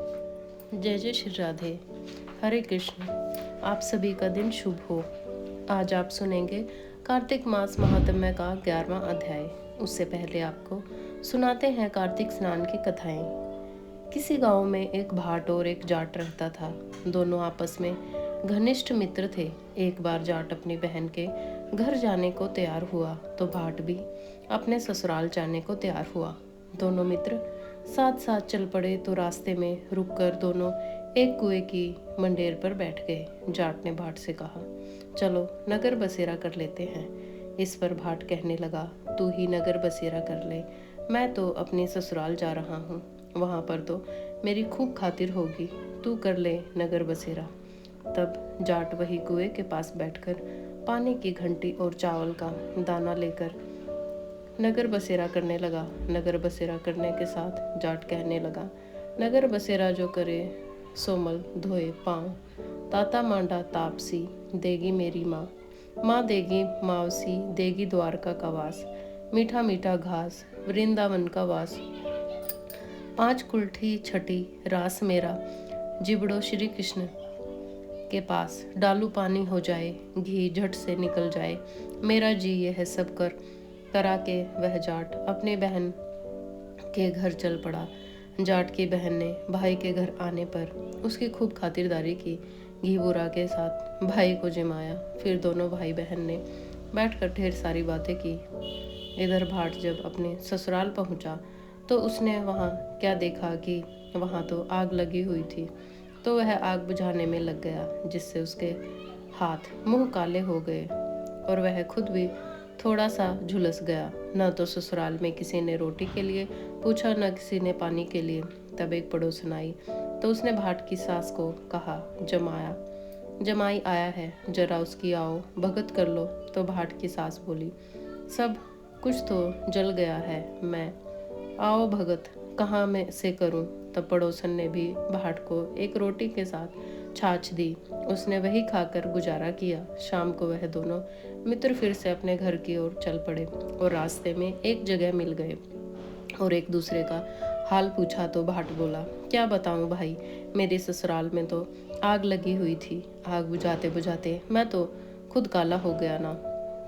जय जय श्री राधे। हरे कृष्ण। आप सभी का दिन शुभ हो। आज आप सुनेंगे कार्तिक मास महात्म्य का 11वां अध्याय। उससे पहले आपको सुनाते हैं कार्तिक स्नान की कथाएं। किसी गांव में एक भाट और एक जाट रहता था। दोनों आपस में घनिष्ठ मित्र थे। एक बार जाट अपनी बहन के घर जाने को तैयार हुआ तो भाट भी अपने ससुराल जाने को तैयार हुआ। दोनों मित्र साथ साथ चल पड़े तो रास्ते में रुककर दोनों एक कुएं की मंडेर पर बैठ गए। जाट ने भाट से कहा, चलो नगर बसेरा कर लेते हैं। इस पर भाट कहने लगा, तू ही नगर बसेरा कर ले, मैं तो अपनी ससुराल जा रहा हूँ, वहाँ पर तो मेरी खूब खातिर होगी, तू कर ले नगर बसेरा। तब जाट वही कुएं के पास बैठकर पानी की घंटी और चावल का दाना लेकर नगर बसेरा करने लगा। नगर बसेरा करने के साथ जाट कहने लगा, नगर बसेरा जो करे सोमल धोए पाँव, ताता मांडा तापसी देगी मेरी माँ, माँ देगी मावसी देगी द्वारका का वास, मीठा मीठा घास वृंदावन का वास, पांच कुल्ठी छठी रास मेरा जिबड़ो श्री कृष्ण के पास, डालू पानी हो जाए घी झट से निकल जाए, मेरा जी यह सब करा के वह जाट अपने बहन के घर चल पड़ा। जाट की बहन ने भाई के घर आने पर उसकी खूब खातिरदारी की, घी बुरा के साथ भाई को जिमाया। फिर दोनों भाई बहन ने बैठकर ढेर सारी बातें की। इधर भाट जब अपने ससुराल पहुंचा तो उसने वहां क्या देखा कि वहां तो आग लगी हुई थी। तो वह आग बुझाने में लग गया, जिससे उसके हाथ मुंह काले हो गए और वह खुद भी थोड़ा सा झुलस गया। न तो ससुराल में किसी ने रोटी के लिए पूछा, न किसी ने पानी के लिए। तब एक पड़ोसन आई तो उसने भाट की सास को कहा, जमाई आया है, जरा उसकी आओ भगत कर लो। तो भाट की सास बोली, सब कुछ तो जल गया है, मैं आओ भगत कहाँ में से करूं। तब पड़ोसन ने भी भाट को एक रोटी के साथ छाछ दी। उसने वही खाकर गुजारा किया। शाम को वह दोनों मित्र फिर से अपने घर की ओर चल पड़े और रास्ते में एक जगह मिल गए और एक दूसरे का हाल पूछा। तो भाट बोला, क्या बताऊं भाई, मेरे ससुराल में तो आग लगी हुई थी, आग बुझाते बुझाते मैं तो खुद काला हो गया ना,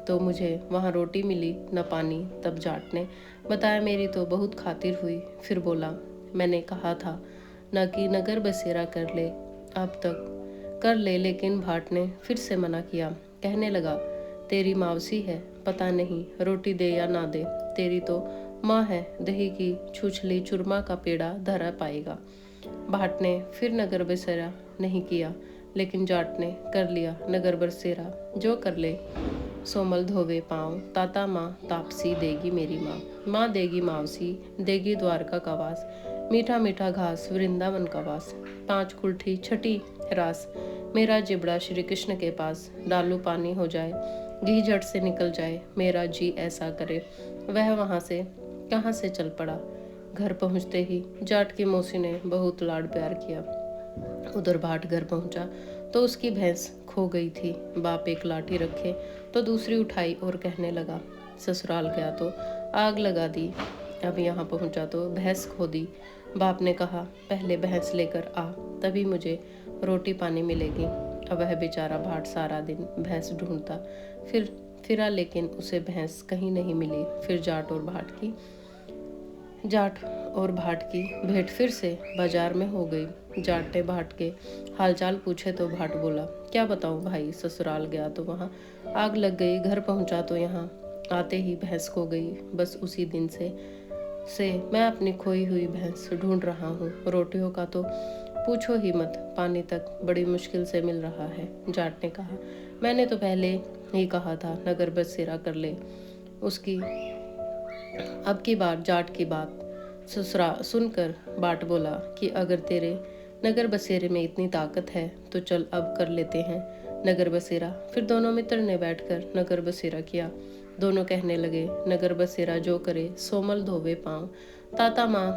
तो मुझे वहाँ रोटी मिली न पानी। तब जाट ने बताया, मेरी तो बहुत खातिर हुई। फिर बोला, मैंने कहा था न कि नगर बसेरा कर ले, अब तक कर ले, लेकिन भाट ने फिर से मना किया। कहने लगा, तेरी मावसी है, पता नहीं रोटी दे या ना दे, तेरी तो माँ है, दही की छुछली चूरमा का पेड़ा धरा पाएगा। भाट ने फिर नगर बसेरा नहीं किया, लेकिन जाट ने कर लिया नगर बसेरा। जो कर ले सोमल धोवे पाँव, ताता माँ तापसी देगी मेरी माँ, माँ देगी मावसी देगी द्वारका का वास, मीठा मीठा घास वृंदावन का वास, पांच कुल्ठी छठी रास मेरा जिबड़ा श्री कृष्ण के पास, डालू पानी हो जाए घी झट से निकल जाए, मेरा जी ऐसा करे। वह वहां से कहाँ से चल पड़ा। घर पहुंचते ही जाट की मौसी ने बहुत लाड प्यार किया। उधर भाट घर पहुंचा तो उसकी भैंस खो गई थी। बाप एक लाठी रखे तो दूसरी उठाई और कहने लगा, ससुराल गया तो आग लगा दी, अब यहाँ पहुंचा तो भैंस खो दी। बाप ने कहा, पहले भैंस लेकर आ, तभी मुझे रोटी पानी मिलेगी। अब वह बेचारा भाट सारा दिन भैंस ढूंढता फिरा, लेकिन उसे भैंस कहीं नहीं मिली। फिर जाट और भाट की भेंट फिर से बाजार में हो गई। जाट ने भाट के हालचाल पूछे तो भाट बोला, क्या बताऊं भाई, ससुराल गया तो वहाँ आग लग गई, घर पहुंचा तो यहाँ आते ही भैंस खो गई। बस उसी दिन से मैं अपनी खोई हुई भैंस ढूंढ रहा हूँ। रोटियों का तो पूछो ही मत, पानी तक बड़ी मुश्किल से मिल रहा है। जाट ने कहा, मैंने तो पहले ही कहा था नगर बसेरा कर ले। उसकी अब की बार जाट की बात ससुरा सुनकर बाट बोला कि अगर तेरे नगर बसेरे में इतनी ताकत है तो चल अब कर लेते हैं नगर बसेरा। फिर दोनों मित्र ने बैठकर नगर बसेरा किया। दोनों कहने लगे, नगर बसेरा जो करे सोमल धोवे पाँव, ताता माँ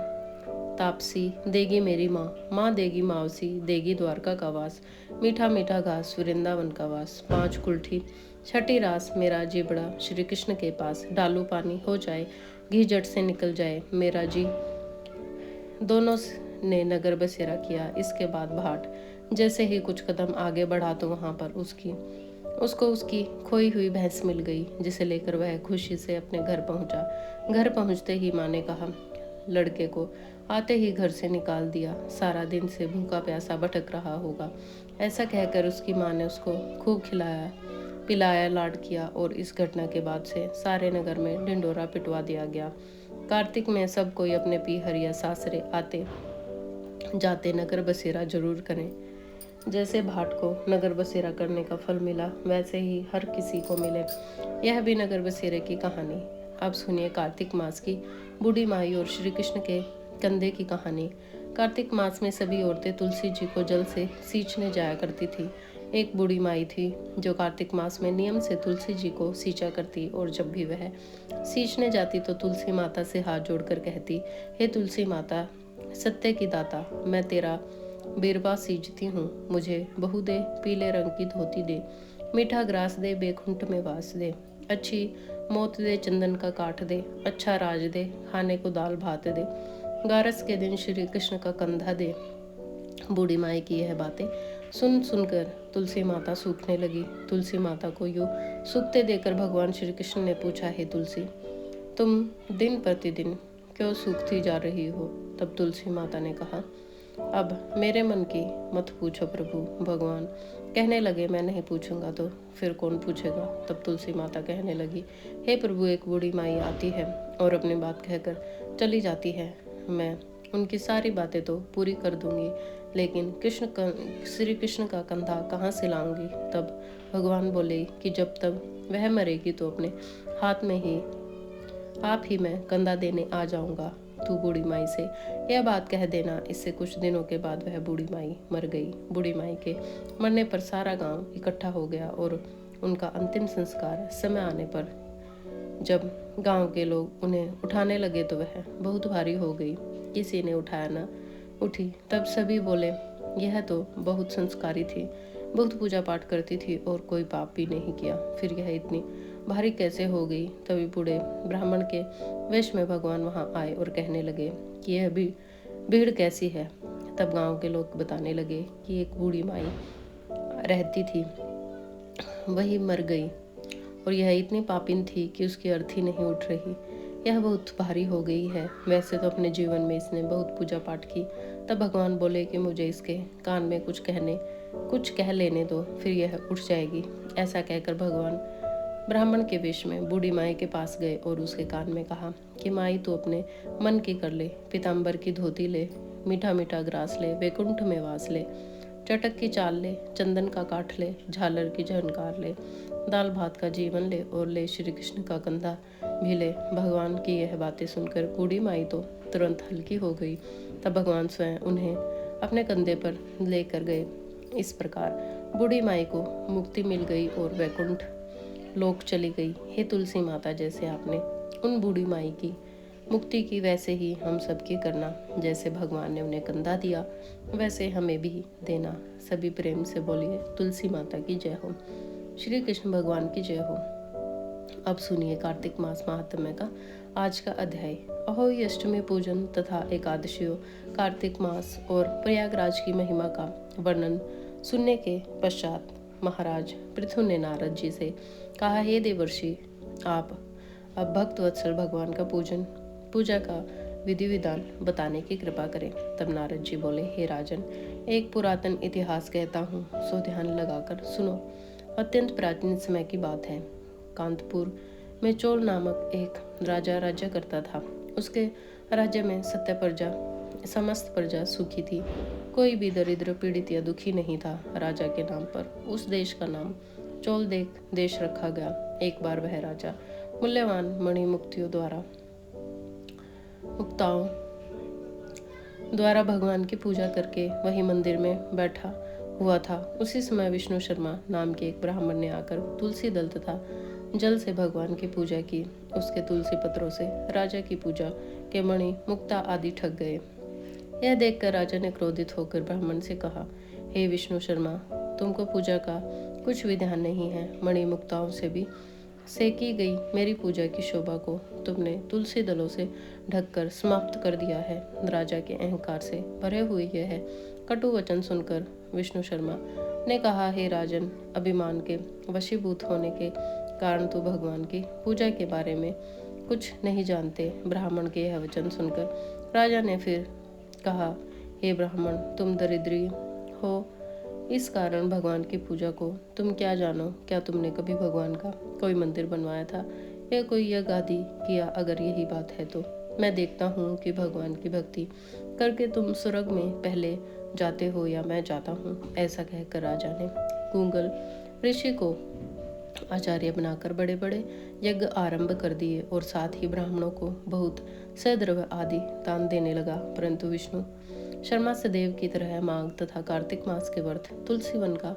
तापसी देगी मेरी माँ, माँ देगी मावसी देगी द्वारका का वास, मीठा मीठा घास वृंदावन का वास, पांच कुल्ठी छठी रास मेरा जिबड़ा श्री कृष्ण के पास, डालू पानी हो जाए घी जट से निकल जाए, मेरा जी। दोनों ने नगर बसेरा किया। इसके बाद भाट जैसे ही कुछ कदम आगे बढ़ा तो वहां पर उसको उसकी खोई हुई भैंस मिल गई, जिसे लेकर वह खुशी से अपने घर पहुंचा। घर पहुंचते ही माँ ने कहा, लड़के को आते ही घर से निकाल दिया, सारा दिन से भूखा प्यासा भटक रहा होगा। ऐसा कहकर उसकी माँ ने उसको खूब खिलाया पिलाया, लाड किया और इस घटना के बाद से सारे नगर में ढिंडोरा पिटवा दिया गया। कार्तिक में सब कोई अपने पीहर या सासरे आते जाते नगर बसेरा जरूर करें। जैसे भाट को नगर बसेरा करने का फल मिला, वैसे ही हर किसी को मिले। यह भी नगर बसेरे की कहानी। अब सुनिए कार्तिक मास की बूढ़ी माई और श्री कृष्ण के कंधे की कहानी। कार्तिक मास में सभी औरतें तुलसी जी को जल से सींचने जाया करती थी। एक बूढ़ी माई थी जो कार्तिक मास में नियम से तुलसी जी को सींचा करती, और जब भी वह सींचने जाती तो तुलसी माता से हाथ जोड़कर कहती, हे तुलसी माता, सत्य की दाता, मैं तेरा बिरवा सींचती हूँ, मुझे बहू दे, पीले रंग की धोती दे, मीठा ग्रास दे, बैकुंठ में वास दे, अच्छी मोत दे, चंदन का काठ दे, अच्छा राज दे, खाने को दाल भात दे, गारस के दिन श्री कृष्ण का कंधा दे। बूढ़ी माई की यह बातें सुन सुनकर तुलसी माता सूखने लगी। तुलसी माता को यूं सूखते देकर भगवान श्री कृष्ण ने पूछा, हे तुलसी, तुम दिन प्रतिदिन क्यों सूखती जा रही हो? तब तुलसी माता ने कहा, अब मेरे मन की मत पूछो प्रभु। भगवान कहने लगे, मैं नहीं पूछूंगा तो फिर कौन पूछेगा? तब तुलसी माता कहने लगी, हे प्रभु, एक बूढ़ी माई आती है और अपनी बात कहकर चली जाती है। मैं उनकी सारी बातें तो पूरी कर दूंगी, लेकिन श्री कृष्ण का कंधा कहाँ से लाऊंगी? तब भगवान बोले कि जब तक वह मरेगी तो अपने हाथ में ही आप ही मैं कंधा देने आ जाऊंगा। तू बूढ़ी माई से यह बात कह देना। इससे कुछ दिनों के बाद वह बूढ़ी माई मर गई। बूढ़ी माई के मरने पर सारा गांव इकट्ठा हो गया और उनका अंतिम संस्कार समय आने पर जब गांव के लोग उन्हें उठाने लगे तो वह बहुत भारी हो गई, किसी ने उठाया न उठी। तब सभी बोले, यह तो बहुत संस्कारी थी, बहुत पूजा पाठ करती थी और कोई पाप भी नहीं किया, फिर यह इतनी भारी कैसे हो गई? तभी बूढ़े ब्राह्मण के वेश में भगवान वहां आए और कहने लगे कि यह भी भीड़ कैसी है? तब गांव के लोग बताने लगे कि एक बूढ़ी माई रहती थी, वही मर गई और यह इतनी पापिन थी कि उसकी अर्थी नहीं उठ रही। यह बहुत भारी हो गई है। वैसे तो अपने जीवन में इसने बहुत पूजा पाठ की। तब भगवान बोले कि मुझे इसके कान में कुछ कह लेने दो, फिर यह उठ जाएगी। ऐसा कहकर भगवान ब्राह्मण के वेश में बूढ़ी माई के पास गए और उसके कान में कहा कि माई, तू अपने मन की कर ले, पीताम्बर की धोती ले, मीठा मीठा ग्रास ले, वैकुंठ में वास ले, चटक की चाल ले, चंदन का काठ ले, झालर की झनकार ले, दाल भात का जीवन ले और ले श्री कृष्ण का कंधा भी ले। भगवान की यह बातें सुनकर बूढ़ी माई तो तुरंत हल्की हो गई। तब भगवान स्वयं उन्हें अपने कंधे पर लेकर गए। इस प्रकार बूढ़ी माई को मुक्ति मिल गई और वैकुंठ लोक चली गई। हे तुलसी माता, जैसे आपने उन बूढ़ी माई की मुक्ति की, वैसे ही हम सबकी करना। जैसे भगवान ने उन्हें कंधा दिया, वैसे हमें भी देना। सभी प्रेम से बोलिए, तुलसी माता की जय हो, श्री कृष्ण भगवान की जय हो। अब सुनिए कार्तिक मास महात्म्य का आज का अध्याय। अहोई अष्टमी पूजन तथा एकादशियों, कार्तिक मास और प्रयागराज की महिमा का वर्णन सुनने के पश्चात महाराज पृथु ने नारद जी से कहा, हे देवर्षि, आप अब भक्त वत्सल भगवान का पूजा का विधि विधान बताने की कृपा करें। तब नारद जी बोले, हे राजन, एक पुरातन इतिहास कहता हूँ, सो ध्यान लगाकर सुनो। अत्यंत प्राचीन समय की बात है। कांतपुर में चोल नामक एक राजा राज्य करता था। उसके राज्य में समस्त प्रजा सुखी थी। कोई भी दरिद्र, पीड़ित या दुखी नहीं था। राजा के नाम पर उस देश का नाम चोल देश रखा गया। एक बार वह राजा मूल्यवान मणि मुक्ताओं द्वारा भगवान की पूजा करके वही मंदिर में बैठा हुआ था। उसी समय विष्णु शर्मा नाम के एक ब्राह्मण ने आकर तुलसी दल तथा जल से भगवान की पूजा की। उसके तुलसी पत्रों से राजा की पूजा के मणि मुक्ता आदि ठग गए। यह देखकर राजा ने क्रोधित होकर ब्राह्मण से कहा, हे विष्णु शर्मा, तुमको पूजा का कुछ भी ध्यान नहीं है। मणि मुक्ताओं से भी सेकी गई मेरी पूजा की शोभा को तुमने तुलसी दलों से ढककर समाप्त कर दिया है। राजा के अहंकार से भरे हुए यह कटु वचन सुनकर विष्णु शर्मा ने कहा, हे राजन, अभिमान के वशीभूत होने के कारण तो भगवान की पूजा के बारे में कुछ नहीं जानते। ब्राह्मण के यह वचन सुनकर राजा ने फिर कहा, हे ब्राह्मण, तुम दरिद्री हो, इस कारण भगवान की पूजा को तुम क्या जानो? क्या तुमने कभी भगवान का कोई मंदिर बनवाया था या कोई यज्ञ आदि किया? अगर यही बात है तो मैं देखता हूँ कि भगवान की भक्ति करके तुम स्वर्ग में पहले जाते हो या मैं जाता हूँ। ऐसा कहकर राजा ने गूंगल ऋषि को आचार्य बनाकर बड़े बड़े यज्ञ आरंभ कर दिए और साथ ही ब्राह्मणों को बहुत सद्रव्य आदि दान देने लगा। परंतु विष्णु शर्मा सदैव की तरह माघ तथा कार्तिक मास के व्रत, तुलसी वन का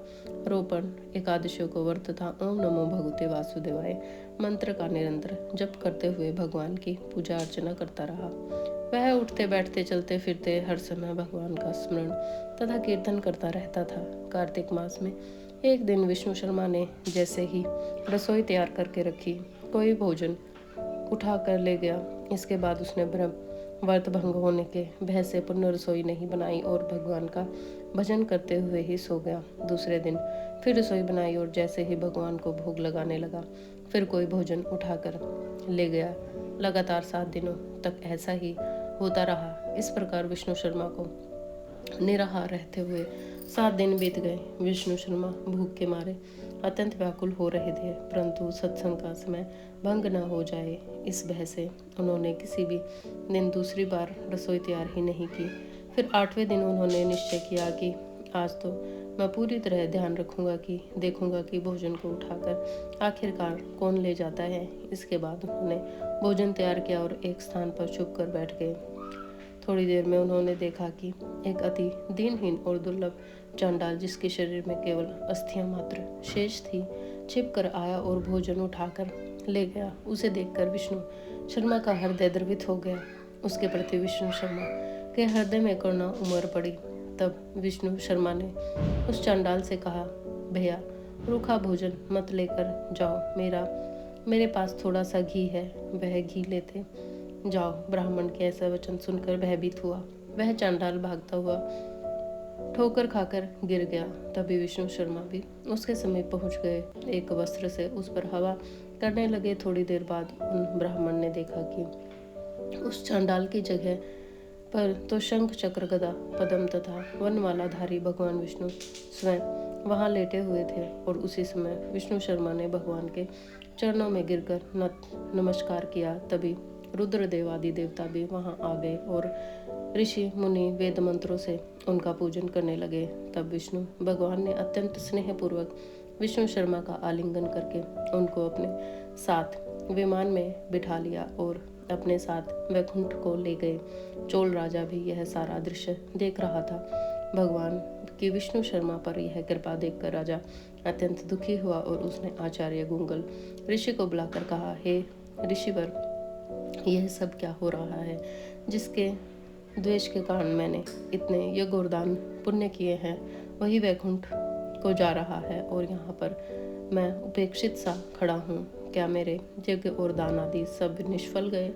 रोपण, एकादशियों को व्रत तथा ओम नमो भगवते वासुदेवाय मंत्र का निरंतर जप करते हुए भगवान की पूजा अर्चना करता रहा। वह उठते बैठते चलते फिरते हर समय भगवान का स्मरण तथा कीर्तन करता रहता था। कार्तिक मास में एक दिन विष्णु शर्मा ने जैसे ही रसोई तैयार करके रखी, कोई भोजन उठा कर ले गया। इसके बाद उसने व्रत भंग होने के भय से पुनः रसोई नहीं बनाई और भगवान का भजन करते हुए ही सो गया। दूसरे दिन फिर रसोई बनाई और जैसे ही भगवान को भोग लगाने लगा, फिर कोई भोजन उठाकर ले गया। लगातार 7 दिनों तक ऐसा ही होता रहा। इस प्रकार विष्णु शर्मा को निराहार रहते हुए 7 दिन बीत गए। विष्णु शर्मा भूख के मारे अत्यंत व्याकुल हो रहे थे, परंतु सत्संग का समय भंग न हो जाए इस भय से उन्होंने किसी भी दिन दूसरी बार रसोई तैयार ही नहीं की। फिर 8वें दिन उन्होंने निश्चय किया कि आज तो मैं पूरी तरह ध्यान रखूंगा कि देखूंगा कि भोजन को उठाकर आखिरकार कौन ले जाता है। इसके बाद उन्होंने भोजन तैयार किया और एक स्थान पर छुप कर बैठ गए। थोड़ी देर में उन्होंने देखा कि एक अति दीनहीन और दुर्लभ चांडाल, जिसके शरीर में केवल अस्थियां मात्र शेष थी, छिप कर आया और भोजन उठाकर ले गया। उसे देखकर विष्णु शर्मा का हृदय द्रवित हो गया। उसके प्रति विष्णु शर्मा के हृदय में करुणा उमड़ पड़ी। तब विष्णु शर्मा ने उस चांडाल से कहा, भैया, रूखा भोजन मत लेकर जाओ, मेरे पास थोड़ा सा घी है, वह घी लेते जाओ। ब्राह्मण के ऐसा वचन सुनकर भयभीत हुआ वह चांडाल भागता हुआ ठोकर खाकर गिर गया। तभी विष्णु शर्मा भी उसके समीप पहुंच गए, एक वस्त्र से उस पर हवा करने लगे। थोड़ी देर बाद उन ब्राह्मण ने देखा कि उस चांडाल की जगह पर तो शंख, चक्र, गदा, पद्म तथा वनमालाधारी भगवान विष्णु स्वयं वहां लेटे हुए थे। और उसी समय विष्णु शर्मा ने भगवान के चरणों में गिरकर नमस्कार किया। तभी रुद्रदेव आदि देवता भी वहां आ गए और ऋषि मुनि वेद मंत्रों से उनका पूजन करने लगे। तब विष्णु भगवान ने अत्यंत स्नेहपूर्वक विष्णु शर्मा का आलिंगन करके उनको अपने साथ विमान में बिठा लिया और अपने साथ वैकुंठ को ले गए। चोल राजा भी यह सारा दृश्य देख रहा था। भगवान की विष्णु शर्मा पर यह कृपा देखकर राजा अत्यंत दुखी हुआ और उसने आचार्य गूंगल ऋषि को बुलाकर कहा, हे ऋषिवर, यह सब क्या हो रहा है, जिसके द्वेष के कारण मैंने इतने यज्ञ और दान पुण्य किए हैं, वही वैकुंठ को जा रहा है और यहाँ पर मैं उपेक्षित सा खड़ा हूँ। क्या मेरे यज्ञ और दान आदि सब निष्फल गए?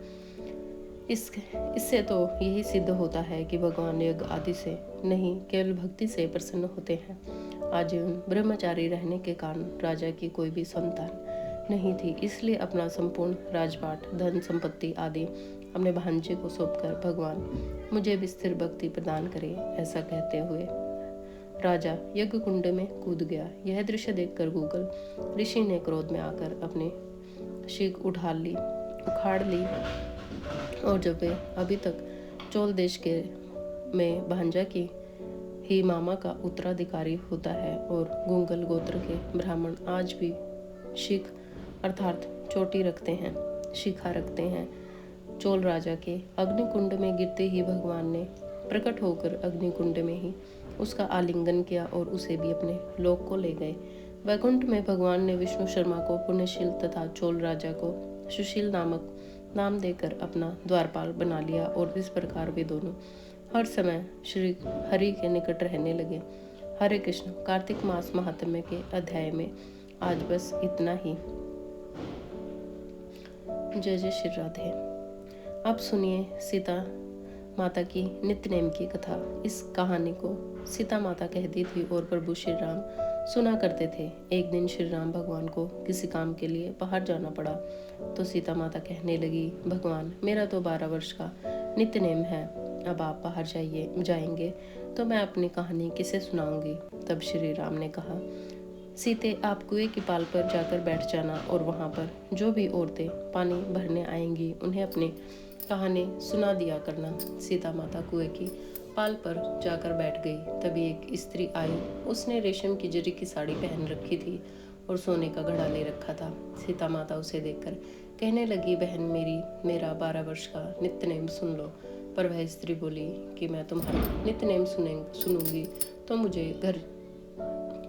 इससे तो यही सिद्ध होता है कि भगवान यज्ञ आदि से नहीं, केवल भक्ति से प्रसन्न होते हैं। आजीवन ब्रह्मचारी रहने के कारण राजा की कोई भी संतान नहीं थी, इसलिए अपना संपूर्ण राजपाट, धन संपत्ति आदि अपने भांजे को सौंपकर भगवान मुझे भी स्थिर भक्ति प्रदान करे। ऐसा कहते हुए राजा यज्ञ कुंड में कूद गया। यह दृश्य देखकर गूगल ऋषि ने क्रोध में आकर अपनी शीख उखाड़ ली और जब वे अभी तक चोल देश के में भांजा की ही मामा का उत्तराधिकारी होता है और गूंगल गोत्र के ब्राह्मण आज भी शीख अर्थात चोटी रखते हैं, शिखा रखते हैं, चोल राजा के अग्निकुंड में गिरते ही भगवान ने प्रकट होकर अग्निकुंड में ही उसका आलिंगन किया और उसे भी अपने लोक को ले गए। वैकुंठ में भगवान ने विष्णु शर्मा को पुण्यशील तथा चोल राजा को सुशील नामक नाम देकर अपना द्वारपाल बना लिया और इस प्रकार वे दोनों हर समय श्री हरि के निकट रहने लगे। हरे कृष्ण। कार्तिक मास महात्म्य के अध्याय में आज बस इतना ही। जय जय श्री राधे। आप सुनिए सीता माता की नित्य नेम की कथा। इस कहानी को सीता माता कहती थी और प्रभु श्री राम सुना करते थे। एक दिन श्री राम भगवान को किसी काम के लिए बाहर जाना पड़ा, तो सीता माता कहने लगी, भगवान मेरा तो 12 वर्ष का नित्य नेम है, अब आप बाहर जाएंगे तो मैं अपनी कहानी किसे सुनाऊंगी। तब श्री राम ने कहा, सीते आप कुएं की पाल पर जाकर बैठ जाना और वहाँ पर जो भी औरतें पानी भरने आएंगी उन्हें अपनी कहानी सुना दिया करना। सीता माता कुएं की पाल पर जाकर बैठ गई। तभी एक स्त्री आई। उसने रेशम की जरी की साड़ी पहन रखी थी और सोने का घड़ा ले रखा था। सीता माता उसे देखकर कहने लगी, बहन मेरा 12 वर्ष का नित्य नेम सुन लो। पर वह स्त्री बोली कि मैं तुम्हारा नित्य नेम सुनूंगी तो मुझे घर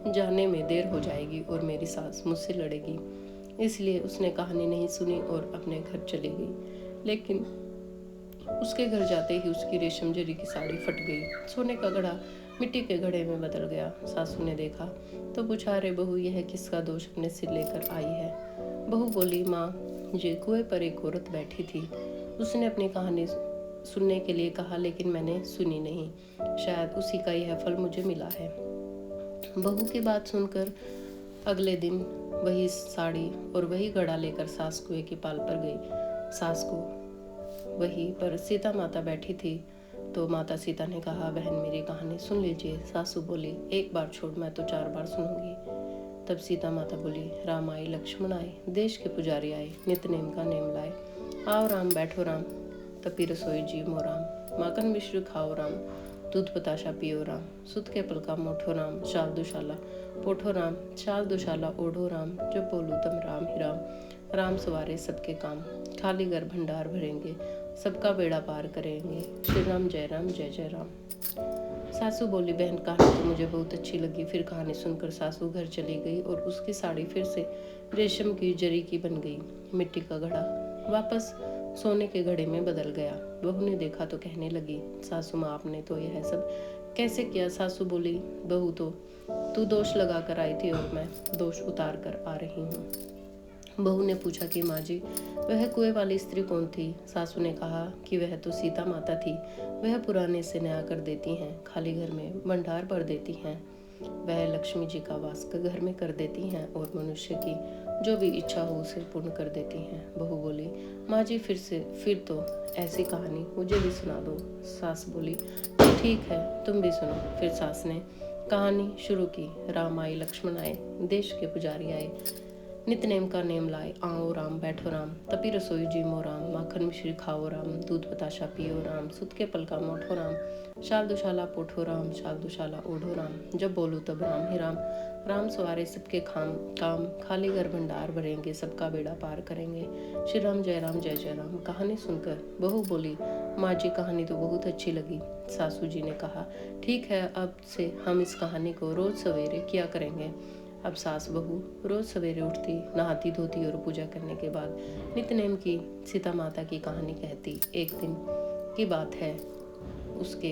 जाने में देर हो जाएगी और मेरी सास मुझसे लड़ेगी। इसलिए उसने कहानी नहीं सुनी और अपने घर चली गई। लेकिन उसके घर जाते ही उसकी रेशम जरी की साड़ी फट गई। सोने का घड़ा मिट्टी के घड़े में बदल गया। सासू ने देखा तो पूछा, अरे बहू यह किसका दोष अपने सिर लेकर आई है। बहू बोली, माँ ये कुएं पर एक औरत बैठी थी, उसने अपनी कहानी सुनने के लिए कहा लेकिन मैंने सुनी नहीं, शायद उसी का यह फल मुझे मिला है। बहू की बात सुनकर अगले दिन वही साड़ी और वही घड़ा लेकर सास कुएं की पाल पर गई। सास को वहीं पर सीता माता बैठी थी तो माता सीता ने कहा, बहन मेरी कहानी सुन लीजिए। सासू बोली, एक बार छोड़, मैं तो 4 बार सुनूंगी। तब सीता माता बोली, राम आए लक्ष्मण आए, देश के पुजारी आए, नित्य नेम का नेम लाए। आओ राम बैठो राम, तपी रसोई जी मो राम, माखन मिश्र खाओ राम, दूध बताशा पियो राम, सुत के पलका मोठो राम, शाल दुशाला पोठो राम, शाल दुशाला ओढ़ो राम, जब बोलू तम राम ही राम। राम सवारे सबके काम, खाली घर भंडार भरेंगे, सबका बेड़ा पार करेंगे, श्री राम जय जय राम। सासू बोली, बहन कहानी तो मुझे बहुत अच्छी लगी। फिर कहानी सुनकर सासू घर चली गई और उसकी साड़ी फिर से रेशम की जरी की बन गई। मिट्टी का घड़ा वापस सोने के घड़े में बदल गया। बहू ने देखा तो कहने लगी, सासू माँ आपने तो यह सब कैसे किया। सासू बोली, बहू तो तू दोष लगा कर आई थी और मैं दोष उतार कर आ रही हूँ। बहू ने पूछा कि माँ जी वह कुएं वाली स्त्री कौन थी। सासू ने कहा कि वह तो सीता माता थी, वह पुराने से नया कर देती हैं, खाली घर में भंडार भर देती हैं, वह लक्ष्मी जी का वास घर में कर देती हैं और मनुष्य की जो भी इच्छा हो उसे पूर्ण कर देती हैं। बहू बोली, माँ जी फिर तो ऐसी कहानी मुझे भी सुना दो। सास बोली, ठीक है तुम भी सुनो। फिर सास ने कहानी शुरू की। राम आए लक्ष्मण आए, देश के पुजारी आए, नित्य नेम का नेम लाए। आओ राम बैठो राम, तपी रसोई जी मो राम, माखन मिश्री खाओ राम, दूध बताशा पियो राम, सुत के पलका मोठो राम, शाल दुशाला पोठो राम, शाल दुशाला ओढ़ो राम, जब बोलू तब राम ही राम। राम सवारे सबके काम, खाली घर भंडार भरेंगे, सबका बेड़ा पार करेंगे, श्री राम जय राम। कहानी सुनकर बहू बोली, माँ जी कहानी तो बहुत अच्छी लगी। सासू जी ने कहा, ठीक है अब से हम इस कहानी को रोज सवेरे किया करेंगे। अब सास बहू रोज सवेरे उठती, नहाती धोती और पूजा करने के बाद नित्य नेम की सीता माता की कहानी कहती। एक दिन की बात है, उसके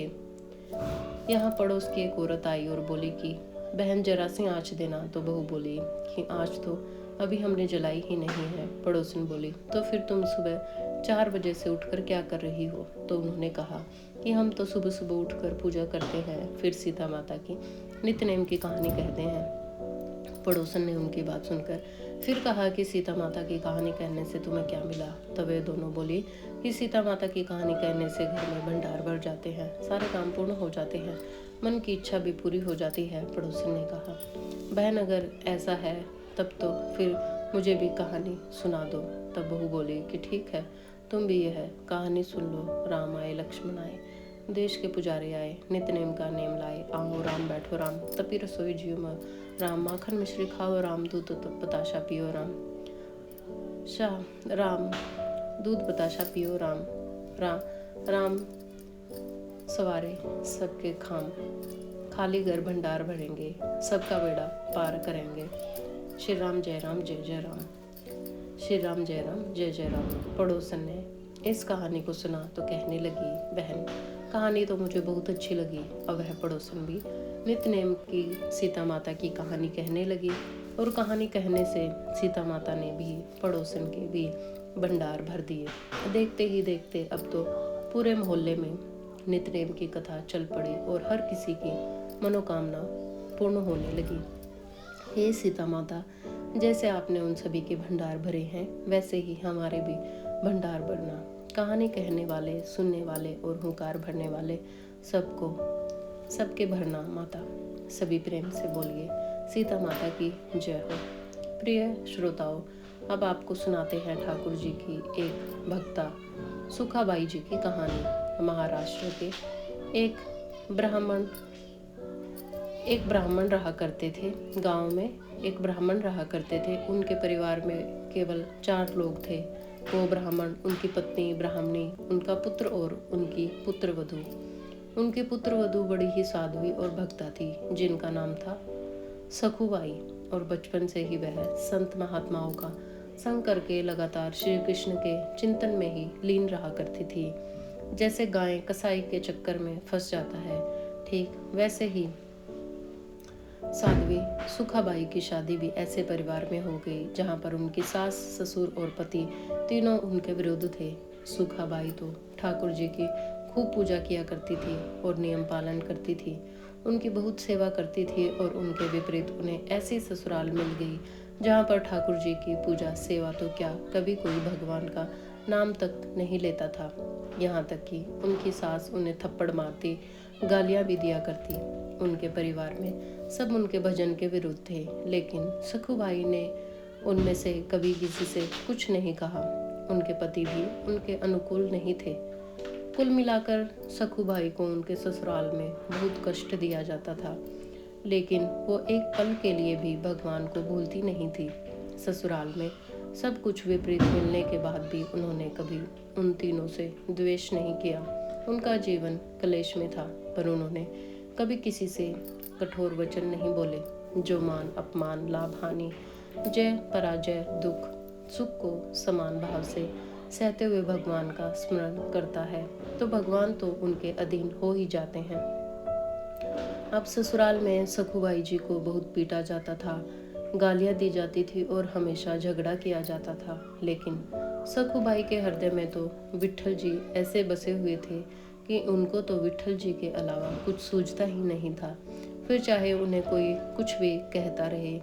यहाँ पड़ोस की एक औरत आई और बोली कि बहन जरा सी आँच देना। तो बहू बोली कि आँच तो अभी हमने जलाई ही नहीं है। पड़ोसन बोली, तो फिर तुम सुबह 4 बजे से उठकर क्या कर रही हो। तो उन्होंने कहा कि हम तो सुबह सुबह उठकर पूजा करते हैं, फिर सीता माता की नित्य नेम की कहानी कहते हैं। पड़ोसन ने उनकी बात सुनकर फिर कहा कि सीता माता की कहानी कहने से तुम्हें क्या मिला। तब वे दोनों बोली कि सीता माता की कहानी कहने से घर में भंडार भर जाते हैं, सारे काम पूर्ण हो जाते हैं, मन की इच्छा भी पूरी हो जाती है। पड़ोसन ने कहा, बहन अगर ऐसा है तब तो फिर मुझे भी कहानी सुना दो। तब बहू बोली कि ठीक है तुम भी यह कहानी सुन लो। राम आए लक्ष्मण आए, देश के पुजारी आए, नित्य नेम का नेम लाए। आओ राम बैठो राम, तपी रसोई जियो राम, माखन मिश्री खाओ राम, दूध बताशा पियो राम, राम दूध बताशा पियो राम, राम सवारे सबके खाम, खाली घर भंडार भरेंगे, सबका बेड़ा पार करेंगे, श्री राम जय राम श्री राम जय जय राम। पड़ोसन ने इस कहानी को सुना तो कहने लगी, बहन कहानी तो मुझे बहुत अच्छी लगी। अब वह पड़ोसन भी नित्य नेम की सीता माता की कहानी कहने लगी और कहानी कहने से सीता माता ने भी पड़ोसन के भी भंडार भर दिए। देखते ही देखते अब तो पूरे मोहल्ले में नित्यनेम की कथा चल पड़ी और हर किसी की मनोकामना पूर्ण होने लगी। हे सीता माता, जैसे आपने उन सभी के भंडार भरे हैं, वैसे ही हमारे भी भंडार भरना। कहानी कहने वाले, सुनने वाले और हुंकार भरने वाले सबके भरना माता। सभी प्रेम से बोलिए, सीता माता की जय हो। प्रिय श्रोताओं, अब आपको सुनाते हैं ठाकुर जी की एक भक्ता सुखाबाई जी की कहानी। महाराष्ट्र के एक ब्राह्मण रहा करते थे। गांव में एक ब्राह्मण रहा करते थे। उनके परिवार में केवल 4 लोग थे। वो ब्राह्मण, उनकी पत्नी ब्राह्मणी, उनका पुत्र और उनकी पुत्रवधू। उनकी पुत्रवधू बड़ी ही साध्वी और भक्ता थी, जिनका नाम था सखुबाई। और बचपन से ही वह संत महात्माओं का संग करके लगातार श्री कृष्ण के चिंतन में ही लीन रहा करती थी। जैसे गाय कसाई के चक्कर में फंस जाता है, ठीक वैसे ही साध्वी सुखाबाई की शादी भी ऐसे परिवार में हो गई जहाँ पर उनकी सास, ससुर और पति तीनों उनके विरुद्ध थे। सुखाबाई तो ठाकुर जी की खूब पूजा किया करती थी और नियम पालन करती थी। उनकी बहुत सेवा करती थी और उनके विपरीत उन्हें ऐसी ससुराल मिल गई जहाँ पर ठाकुर जी की पूजा सेवा तो क्या, कभी कोई भगवान का नाम तक नहीं लेता था। यहाँ तक कि उनकी सास उन्हें थप्पड़ मारती, गालियाँ भी दिया करती। उनके परिवार में सब उनके भजन के विरुद्ध थे, लेकिन सखुबाई ने उनमें से कभी किसी से कुछ नहीं कहा। उनके पति भी उनके अनुकूल नहीं थे। कुल मिलाकर सखुबाई को उनके ससुराल में बहुत कष्ट दिया जाता था, लेकिन वो एक पल के लिए भी भगवान को भूलती नहीं थी। ससुराल में सब कुछ विपरीत मिलने के बाद भी उन्होंने कभी उन तीनों से द्वेष नहीं किया। उनका जीवन क्लेश में था, पर उन्होंने कभी किसी से कठोर वचन नहीं बोले। जो मान अपमान, लाभ हानि, जय पराजय, दुख सुख को समान भाव से सहते हुए भगवान का स्मरण करता है, तो भगवान तो उनके अधीन हो ही जाते हैं। अब ससुराल में सखुबाई जी को बहुत पीटा जाता था, गालियां दी जाती थी और हमेशा झगड़ा किया जाता था। लेकिन सखुबाई के हृदय में तो विट्ठल जी ऐसे बसे हुए थे कि उनको तो विट्ठल जी के अलावा कुछ सूझता ही नहीं था। फिर चाहे उन्हें कोई कुछ भी कहता रहे,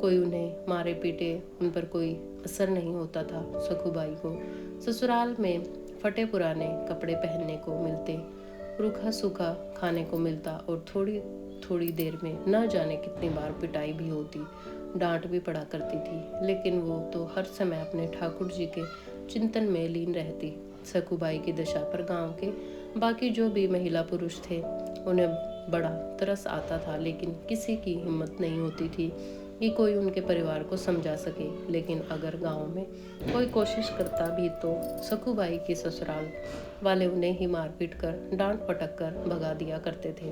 कोई उन्हें मारे पीटे, उन पर कोई असर नहीं होता था। सखुबाई को ससुराल में फटे पुराने कपड़े पहनने को मिलते, रूखा सूखा खाने को मिलता और थोड़ी थोड़ी देर में न जाने कितनी बार पिटाई भी होती, डांट भी पड़ा करती थी। लेकिन वो तो हर समय अपने ठाकुर जी के चिंतन में लीन रहती। सखुबाई की दशा पर गांव के बाकी जो भी महिला पुरुष थे उन्हें बड़ा तरस आता था, लेकिन किसी की हिम्मत नहीं होती थी कि कोई उनके परिवार को समझा सके। लेकिन अगर गांव में कोई कोशिश करता भी तो सखुबाई की ससुराल वाले उन्हें ही मारपीट कर, डांट पटक कर भगा दिया करते थे।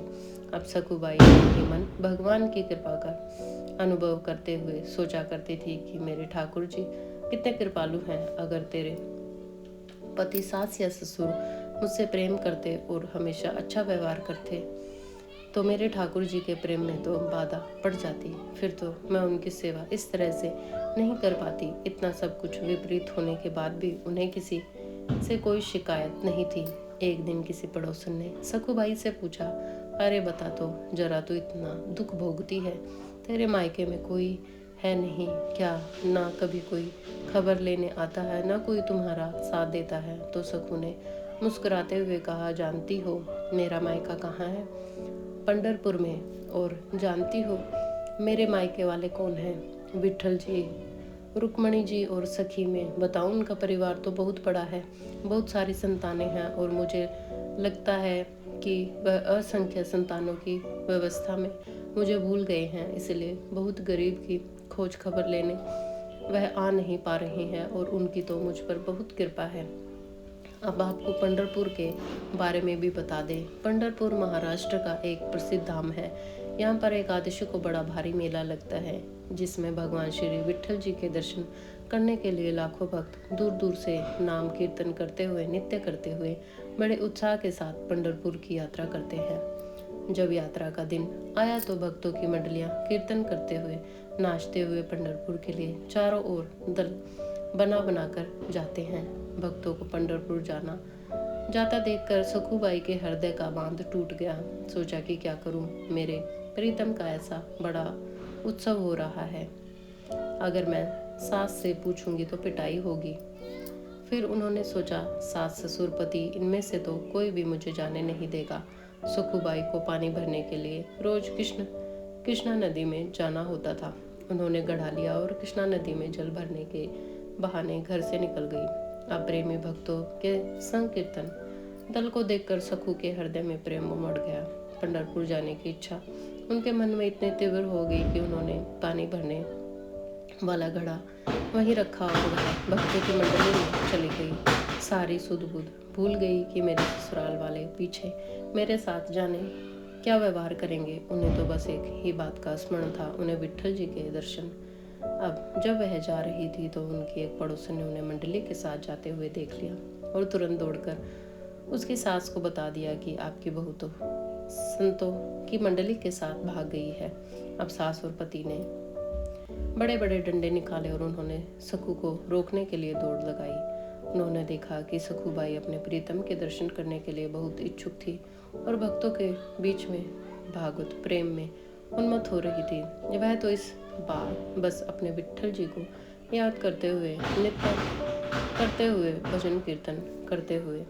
अब सखुबाई अपने मन भगवान की कृपा का अनुभव करते हुए सोचा करती थी कि मेरे ठाकुर जी कितने कृपालु हैं। अगर तेरे पति, सास या ससुर मुझसे प्रेम करते और हमेशा अच्छा व्यवहार करते तो मेरे ठाकुर जी के प्रेम में तो बाधा पड़ जाती। फिर तो मैं उनकी सेवा इस तरह से नहीं कर पाती। इतना सब कुछ विपरीत होने के बाद भी उन्हें किसी से कोई शिकायत नहीं थी। एक दिन किसी पड़ोसन ने सखुबाई से पूछा, अरे बता तो जरा, तू इतना दुख भोगती है, तेरे मायके में कोई है नहीं क्या? ना कभी कोई खबर लेने आता है, ना कोई तुम्हारा साथ देता है। तो सखु ने मुस्कुराते हुए कहा, जानती हो मेरा मायका कहाँ है? पंढरपुर में। और जानती हो मेरे मायके वाले कौन हैं? विट्ठल जी, रुक्मणी जी और सखी में। बताओ, उनका परिवार तो बहुत बड़ा है, बहुत सारी संतानें हैं और मुझे लगता है कि वह असंख्य संतानों की व्यवस्था में मुझे भूल गए हैं, इसलिए बहुत गरीब की खोज खबर लेने वह आ नहीं पा रहे हैं और उनकी तो मुझ पर बहुत कृपा है। अब आपको पंढरपुर के बारे में भी बता दें। पंढरपुर महाराष्ट्र का एक प्रसिद्ध धाम है। यहाँ पर एकादशी को बड़ा भारी मेला लगता है, जिसमें भगवान श्री विट्ठल जी के दर्शन करने के लिए लाखों भक्त दूर दूर से नाम कीर्तन करते हुए, नृत्य करते हुए बड़े उत्साह के साथ पंढरपुर की यात्रा करते हैं। जब यात्रा का दिन आया तो भक्तों की मंडलियाँ कीर्तन करते हुए, नाचते हुए पंढरपुर के लिए चारों ओर दल बना बनाकर जाते हैं। भक्तों को पंढरपुर जाता देखकर सखूबाई के हृदय का बांध टूट गया। सोचा कि क्या करूं, मेरे प्रीतम का ऐसा बड़ा उत्सव हो रहा है, अगर मैं सास से पूछूंगी तो पिटाई होगी। फिर उन्होंने सोचा, सास ससुर पति इनमें से तो कोई भी मुझे जाने नहीं देगा। सखूबाई को पानी भरने के लिए रोज कृष्णा नदी में जाना होता था। उन्होंने गढ़ा लिया और कृष्णा नदी में जल भरने के बहाने घर से निकल गई। अब प्रेमी भक्तों के संकीर्तन दल को देखकर सखू के हृदय में प्रेम उमड़ गया। पंढरपुर जाने की इच्छा उनके मन में इतनी तीव्र हो गई कि उन्होंने पानी भरने वाला घड़ा वहीं रखा और वह भक्तों की मंडली में चली गई। सारी सुध बुध भूल गई कि मेरे ससुराल वाले पीछे मेरे साथ जाने क्या व्यवहार करेंगे। उन्हें तो बस एक ही बात का स्मरण था, उन्हें विट्ठल जी के दर्शन। अब जब वह जा रही थी तो उनकी एक पड़ोसन ने उन्हें मंडली के साथ जाते हुए देख लिया और तुरंत दौड़कर उसकी सास को बता दिया कि आपकी बहू तो संतों की मंडली के साथ भाग गई है। अब सास और पति ने बड़े बड़े डंडे निकाले और उन्होंने सखू को रोकने के लिए दौड़ लगाई। उन्होंने देखा कि सखूबाई अपने प्रीतम के दर्शन करने के लिए बहुत इच्छुक थी और भक्तों के बीच में भागवत प्रेम में उन्मत्त हो रही थी। वह तो इस बार बस अपने विट्ठल जी को याद करते हुए, नृत्य करते हुए, भजन कीर्तन करते हुए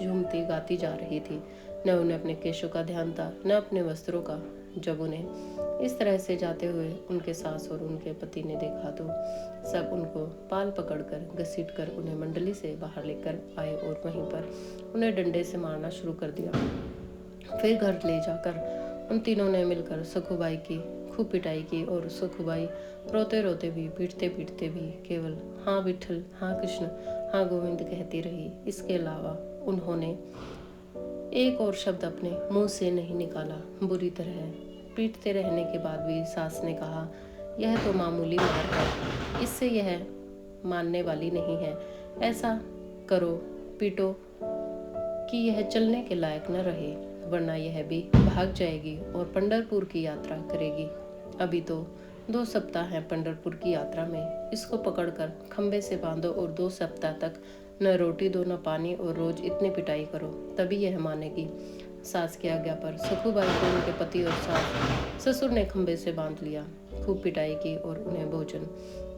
झूमती गाती जा रही थी। न उन्हें अपने केशों का ध्यान था, न अपने वस्त्रों का। जब उन्हें इस तरह से जाते हुए उनके सास और उनके पति ने देखा तो सब उनको पाल पकड़कर घसीटकर उन्हें मंडली से बाहर लेकर आए और वहीं पर उन्हें डंडे से मारना शुरू कर दिया। फिर घर ले जाकर उन तीनों ने मिलकर सखूबाई की खूब पिटाई की और सखूबाई रोते रोते भी, पीटते पीटते भी केवल हाँ विट्ठल, हाँ कृष्ण, हाँ गोविंद कहती रही। इसके अलावा उन्होंने एक और शब्द अपने मुंह से नहीं निकाला। बुरी तरह पीटते रहने के बाद भी सास ने कहा, यह तो मामूली मार है, इससे यह मानने वाली नहीं है। ऐसा करो, पीटो कि यह चलने के लायक न रहे, वरना यह भी भाग जाएगी और पंढरपुर की यात्रा करेगी। अभी तो 2 सप्ताह हैं पंढरपुर की यात्रा में। इसको पकड़कर खंबे से बांधो और 2 सप्ताह तक न रोटी दो न पानी और रोज इतनी पिटाई करो, तभी यह मानेगी। सास की आज्ञा पर सखूबाई को उनके पति और सास ससुर ने खंबे से बांध लिया। खूब पिटाई की और उन्हें भोजन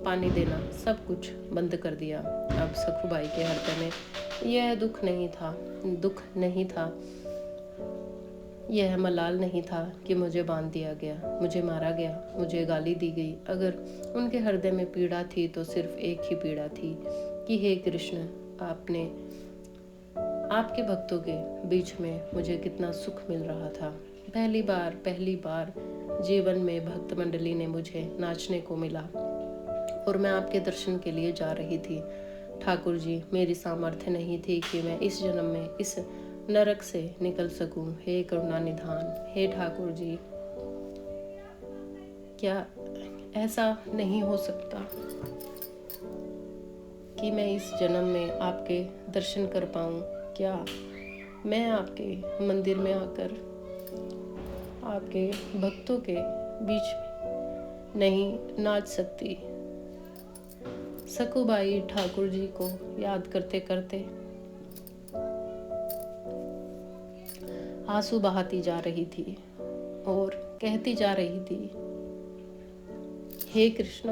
पानी देना सब कुछ बंद कर दिया। अब सखूबाई के हृदय में यह दुख नहीं था, यह मलाल नहीं था कि मुझे बांध दिया गया, मुझे मारा गया, मुझे गाली दी गई। अगर उनके हृदय में पीड़ा थी तो सिर्फ एक ही पीड़ा थी कि हे कृष्ण, आपके भक्तों के बीच में मुझे कितना सुख मिल रहा था। पहली बार जीवन में भक्त मंडली ने मुझे नाचने को मिला और मैं आपके दर्शन के लिए जा रही थी। ठाकुर जी, मेरी सामर्थ्य नहीं थी कि मैं इस जन्म में इस नरक से निकल सकूं। हे करुणा निधान, हे ठाकुर जी, क्या ऐसा नहीं हो सकता कि मैं इस जन्म में आपके दर्शन कर पाऊं? क्या मैं आपके मंदिर में आकर आपके भक्तों के बीच में नहीं नाच सकती? सखूबाई ठाकुर जी को याद करते करते आंसू बहाती जा रही थी और कहती जा रही थी, हे कृष्ण,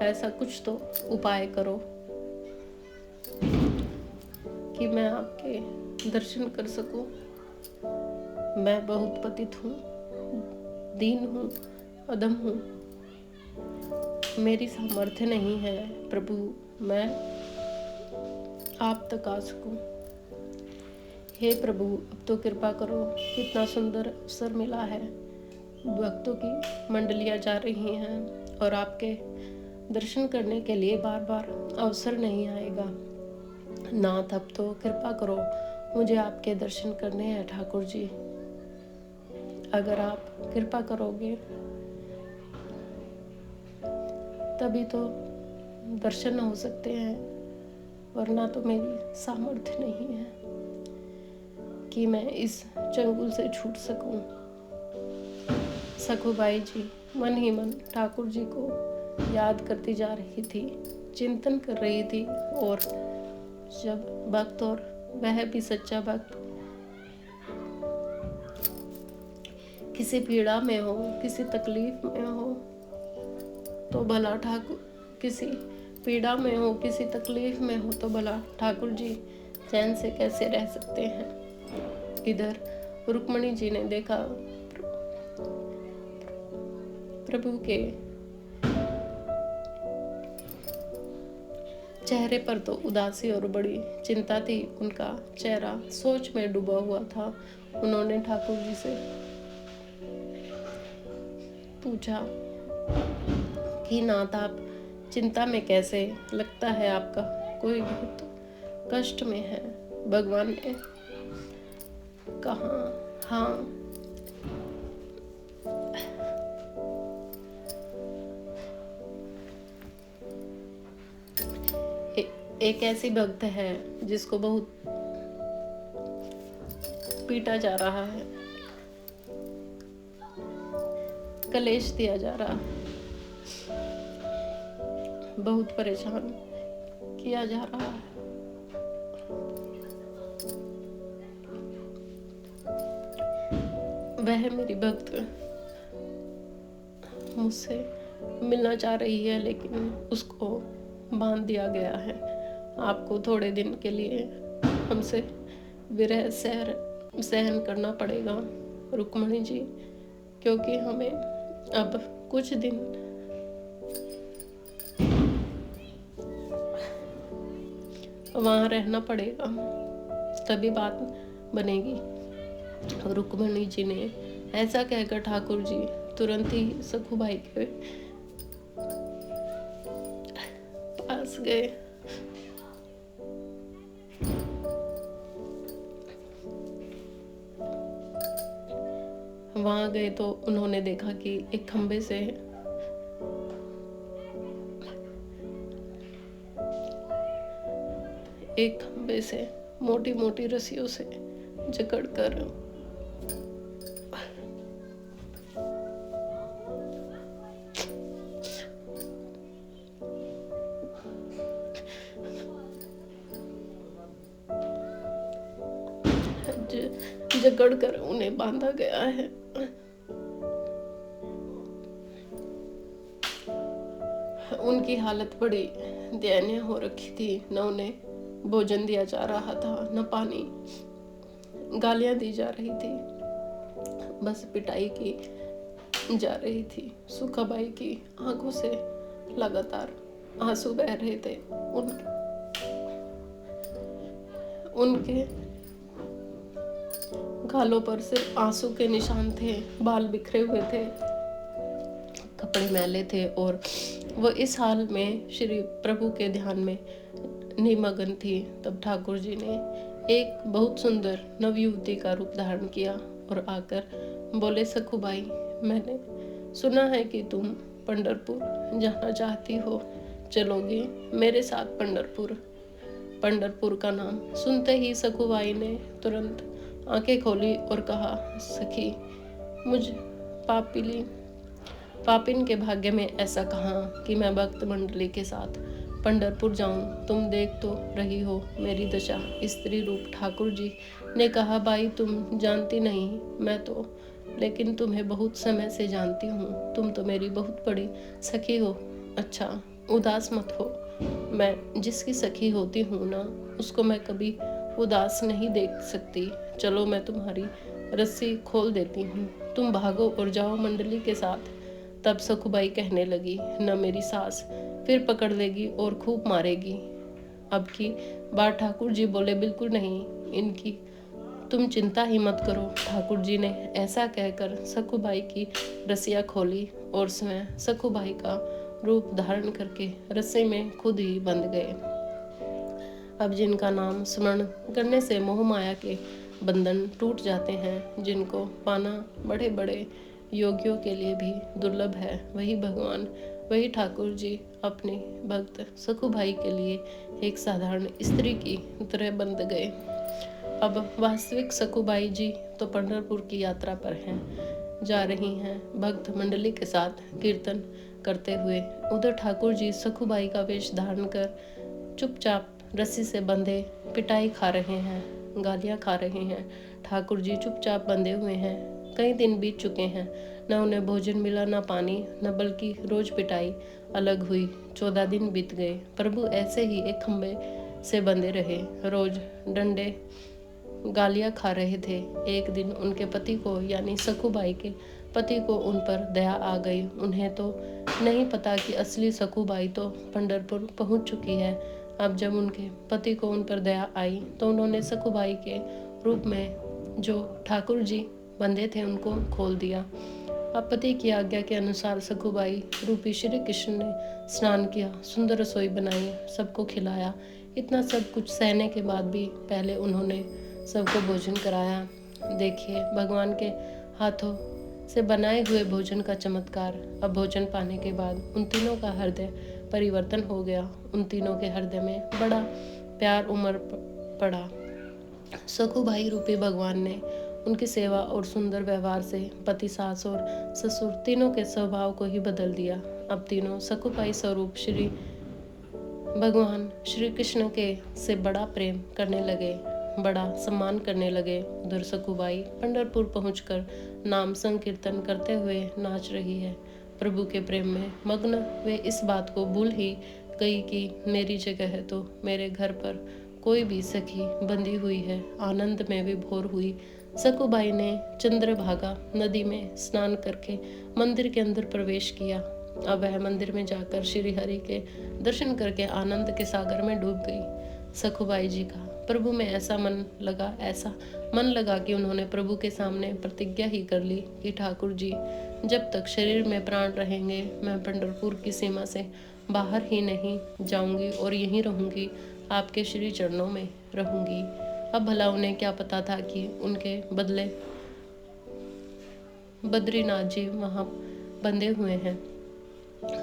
ऐसा कुछ तो उपाय करो कि मैं आपके दर्शन कर सकूं। मैं बहुत पतित हूँ, दीन हूँ, अधम हूँ, मेरी सामर्थ्य नहीं है प्रभु, मैं आप तक आ सकूं। हे प्रभु, अब तो कृपा करो। कितना सुंदर अवसर मिला है, भक्तों की मंडलियां जा रही हैं और आपके दर्शन करने के लिए बार बार अवसर नहीं आएगा। नाथ, अब तो कृपा करो, मुझे आपके दर्शन करने हैं ठाकुर जी। अगर आप कृपा करोगे तभी तो दर्शन हो सकते हैं, वरना तो मेरी सामर्थ्य नहीं है कि मैं इस चंगुल से छूट सकूं। सखूबाई जी मन ही मन ठाकुर जी को याद करती जा रही थी। चिंतन कर रही थी। और जब भक्त, और वह भी सच्चा भक्त, किसी पीड़ा में हो, किसी तकलीफ में हो तो भला ठाकुर, किसी पीड़ा में हो, किसी तकलीफ में हो तो भला ठाकुर जी चैन से कैसे रह सकते हैं। इधर रुक्मणी जी ने देखा प्रभु के चेहरे पर तो उदासी और बड़ी चिंता थी। उनका चेहरा सोच में डूबा हुआ था। उन्होंने ठाकुर जी से पूछा कि नाथ, आप चिंता में कैसे? लगता है आपका कोई बहुत कष्ट में है। भगवान ने कहा, हाँ, एक ऐसी भक्त है जिसको बहुत पीटा जा रहा है, कलेश दिया जा रहा है, बहुत परेशान किया जा रहा है। वह मेरी भक्त मुझसे मिलना चाह रही है, लेकिन उसको बांध दिया गया है। आपको थोड़े दिन के लिए हमसे विरह सहन करना पड़ेगा रुक्मणी जी, क्योंकि हमें अब कुछ दिन वहाँ रहना पड़ेगा, तभी बात बनेगी। रुक्मणी जी ने ऐसा कहकर ठाकुर जी तुरंत ही सखुबाई के पास गए। वहां गए तो उन्होंने देखा कि एक खंबे से मोटी मोटी रस्सियों से जकड़कर उन्हें बांधा गया है। उनकी हालत बड़ी दयनीय हो रखी थी। न उन्हें भोजन दिया जा रहा था, न पानी, गालियां दी जा रही थी, बस पिटाई की जा रही थी। सुखाबाई की आंखों से लगातार आंसू बह रहे थे। उनके गालों पर सिर्फ आंसू के निशान थे, बाल बिखरे हुए थे, कपड़े मैले थे, और वो इस हाल में श्री प्रभु के ध्यान में निमग्न थी। तब ठाकुर जी ने एक बहुत सुंदर नवयुवती का रूप धारण किया और आकर बोले, सखुबाई, मैंने सुना है कि तुम पंढरपुर जाना चाहती हो, चलोगी मेरे साथ पंढरपुर? पंढरपुर का नाम सुनते ही सखुबाई ने तुरंत आंखें खोली और कहा, सखी, मुझ पापिन के भाग्य में ऐसा कहाँ कि मैं भक्त मंडली के साथ पंढरपुर जाऊं। तुम देख तो रही हो मेरी दशा। स्त्री रूप ठाकुर जी ने कहा, बाई, तुम जानती नहीं, मैं तो लेकिन तुम्हें बहुत समय से जानती हूँ। तुम तो मेरी बहुत बड़ी सखी हो। अच्छा, उदास मत हो। मैं जिसकी सखी होती हूँ ना, उसको मैं कभी उदास नहीं देख सकती। चलो, मैं तुम्हारी रस्सी खोल देती हूँ, तुम भागो और जाओ मंडली के साथ। तब सखुबाई कहने लगी, न मेरी सास फिर पकड़ लेगी और खूब मारेगी। अब की बार ठाकुर जी बोले, बिल्कुल नहीं, इनकी तुम चिंता ही मत करो। ठाकुर जी ने ऐसा कहकर सखुबाई की रस्सियाँ खोली और स्वयं सखुबाई का रूप धारण करके रस्सी में खुद ही बंध गए। अब जिनका नाम स्मरण करने से मोह माया के बंधन टूट जाते हैं, जिनको पाना बड़े बड़े योगियों के लिए भी दुर्लभ है, वही भगवान, वही ठाकुर जी अपने भक्त सखुबाई के लिए एक साधारण स्त्री की तरह बंध गए। अब वास्तविक सखुबाई जी तो पंढरपुर की यात्रा पर हैं, जा रही हैं भक्त मंडली के साथ कीर्तन करते हुए उधर ठाकुर जी सखुबाई का वेश धारण कर चुपचाप रस्सी से बंधे पिटाई खा रहे हैं, गालियां खा रहे हैं। ठाकुर जी चुपचाप बंधे हुए हैं। कई दिन बीत चुके हैं, न उन्हें भोजन मिला, न पानी, न बल्कि रोज पिटाई अलग हुई। 14 दिन बीत गए। प्रभु ऐसे ही एक खंबे से बंधे रहे, रोज डंडे गालियां खा रहे थे। एक दिन उनके पति को यानी सखुबाई के पति को उन पर दया आ गई। उन्हें तो नहीं पता कि असली सखुबाई तो पंढरपुर पहुंच चुकी है। अब जब उनके पति को उन पर दया आई तो उन्होंने सखुबाई के रूप में जो ठाकुर जी बंधे थे उनको खोल दिया। अब पति की आज्ञा के अनुसार सखुबाई रूपी श्री कृष्ण ने स्नान किया, सुंदर रसोई बनाई, सबको खिलाया। इतना सब कुछ सहने के बाद भी पहले उन्होंने सबको भोजन कराया। देखिए भगवान के हाथों से बनाए हुए भोजन का चमत्कार। अब भोजन पाने के बाद उन तीनों का हृदय परिवर्तन हो गया। उन तीनों के हृदय में बड़ा प्यार उमड़ पड़ा। सखुबाई रूपी भगवान ने उनकी सेवा और सुंदर व्यवहार से पति, सास और ससुर तीनों के स्वभाव को ही बदल दिया। अब तीनों सखुबाई स्वरूप श्री भगवान श्री कृष्ण के से बड़ा प्रेम करने लगे, बड़ा सम्मान करने लगे। उधर सखुबाई पंढरपुर पहुंचकर नाम संकीर्तन करते हुए नाच रही है। प्रभु के प्रेम में मग्न वे इस बात को भूल ही गई कि मेरी जगह है तो मेरे घर पर कोई भी सखी बंधी हुई है। आनंद में विभोर हुई सखुबाई ने चंद्रभागा नदी में स्नान करके मंदिर के अंदर प्रवेश किया। अब वह मंदिर में जाकर श्री हरि के दर्शन करके आनंद के सागर में डूब गई। सखुबाई जी का प्रभु में ऐसा मन लगा कि उन्होंने प्रभु के सामने प्रतिज्ञा ही कर ली कि ठाकुर जी, जब तक शरीर में प्राण रहेंगे मैं पंढरपुर की सीमा से बाहर ही नहीं जाऊंगी और यहीं रहूंगी, आपके श्री चरणों में रहूंगी। अब भला उन्हें क्या पता था कि उनके बदले बद्रीनाथ जी वहां बंधे हुए हैं।